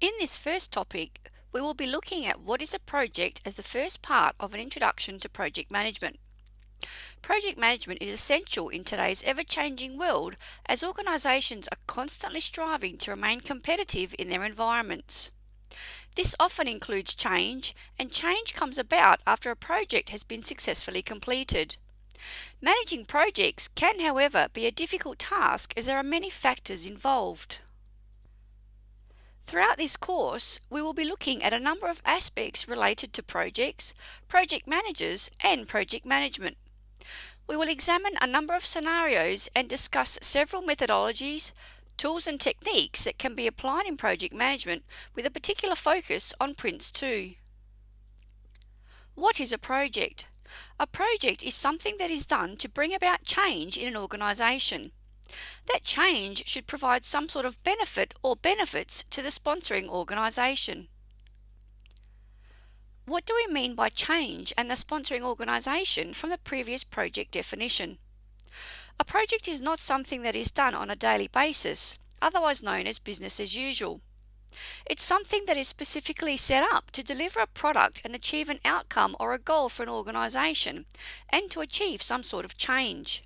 In this first topic, we will be looking at what is a project as the first part of an introduction to project management. Project management is essential in today's ever-changing world as organisations are constantly striving to remain competitive in their environments. This often includes change, and change comes about after a project has been successfully completed. Managing projects can, however, be a difficult task as there are many factors involved. Throughout this course, we will be looking at a number of aspects related to projects, project managers, and project management. We will examine a number of scenarios and discuss several methodologies, tools and techniques that can be applied in project management with a particular focus on Prince2. What is a project? A project is something that is done to bring about change in an organisation. That change should provide some sort of benefit or benefits to the sponsoring organisation. What do we mean by change and the sponsoring organisation from the previous project definition? A project is not something that is done on a daily basis, otherwise known as business as usual. It's something that is specifically set up to deliver a product and achieve an outcome or a goal for an organisation and to achieve some sort of change.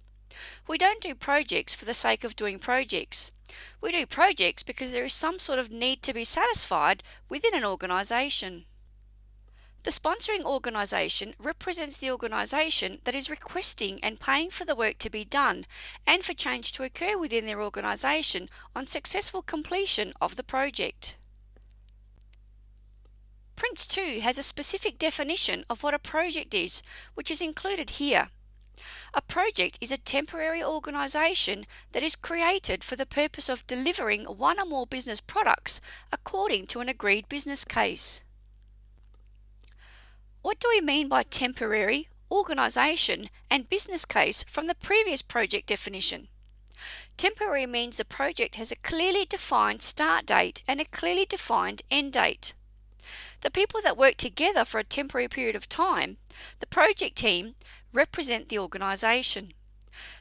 We don't do projects for the sake of doing projects. We do projects because there is some sort of need to be satisfied within an organisation. The sponsoring organisation represents the organisation that is requesting and paying for the work to be done and for change to occur within their organisation on successful completion of the project. Prince2 has a specific definition of what a project is, which is included here. A project is a temporary organisation that is created for the purpose of delivering one or more business products according to an agreed business case. What do we mean by temporary, organisation, and business case from the previous project definition? Temporary means the project has a clearly defined start date and a clearly defined end date. The people that work together for a temporary period of time, the project team, represent the organisation.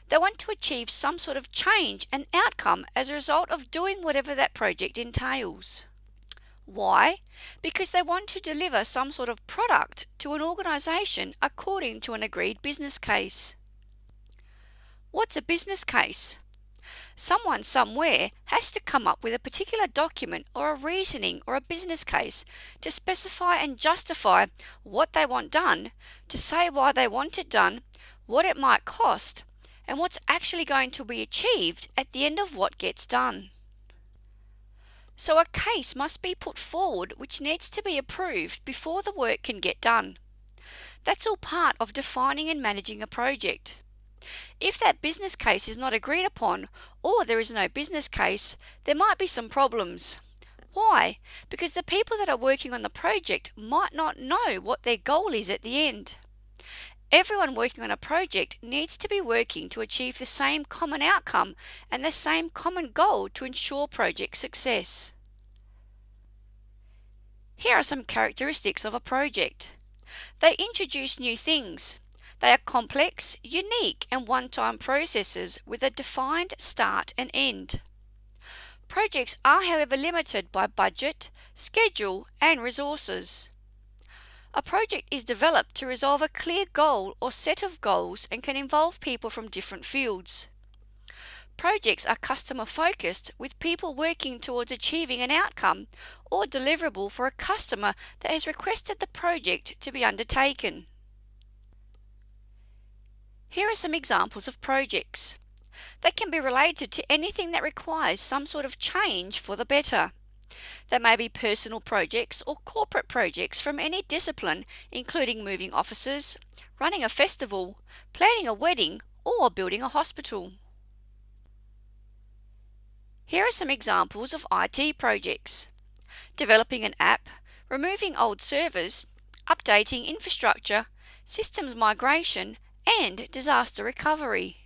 They want to achieve some sort of change and outcome as a result of doing whatever that project entails. Why? Because they want to deliver some sort of product to an organisation according to an agreed business case. What's a business case? Someone somewhere has to come up with a particular document or a reasoning or a business case to specify and justify what they want done, to say why they want it done, what it might cost, and what's actually going to be achieved at the end of what gets done. So a case must be put forward which needs to be approved before the work can get done. That's all part of defining and managing a project. If that business case is not agreed upon, or there is no business case, there might be some problems. Why? Because the people that are working on the project might not know what their goal is at the end. Everyone working on a project needs to be working to achieve the same common outcome and the same common goal to ensure project success. Here are some characteristics of a project. They introduce new things. They are complex, unique and one-time processes with a defined start and end. Projects are, however, limited by budget, schedule and resources. A project is developed to resolve a clear goal or set of goals and can involve people from different fields. Projects are customer-focused with people working towards achieving an outcome or deliverable for a customer that has requested the project to be undertaken. Here are some examples of projects. They can be related to anything that requires some sort of change for the better. They may be personal projects or corporate projects from any discipline, including moving offices, running a festival, planning a wedding, or building a hospital. Here are some examples of IT projects. Developing an app, removing old servers, updating infrastructure, systems migration, and disaster recovery.